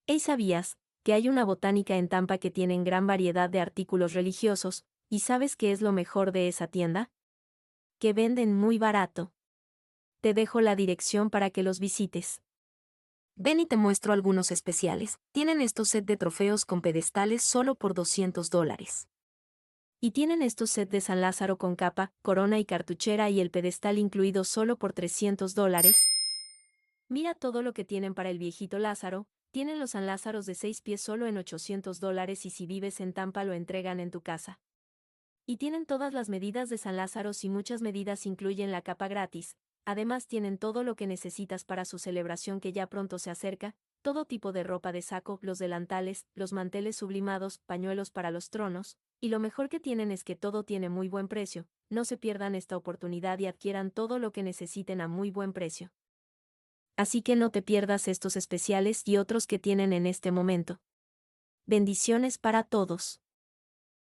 ¿Hey, sabías que hay una botánica en Tampa que tienen gran variedad de artículos religiosos, y sabes qué es lo mejor de esa tienda? Que venden muy barato. Te dejo la dirección para que los visites. Ven y te muestro algunos especiales. Tienen estos set de trofeos con pedestales solo por $200. Y tienen estos set de San Lázaro con capa, corona y cartuchera y el pedestal incluido solo por $300. Mira todo lo que tienen para el viejito Lázaro. Tienen los San Lázaros de 6 pies solo en $800 y si vives en Tampa lo entregan en tu casa. Y tienen todas las medidas de San Lázaro y muchas medidas incluyen la capa gratis. Además tienen todo lo que necesitas para su celebración que ya pronto se acerca, todo tipo de ropa de saco, los delantales, los manteles sublimados, pañuelos para los tronos, y lo mejor que tienen es que todo tiene muy buen precio. No se pierdan esta oportunidad y adquieran todo lo que necesiten a muy buen precio. Así que no te pierdas estos especiales y otros que tienen en este momento. Bendiciones para todos.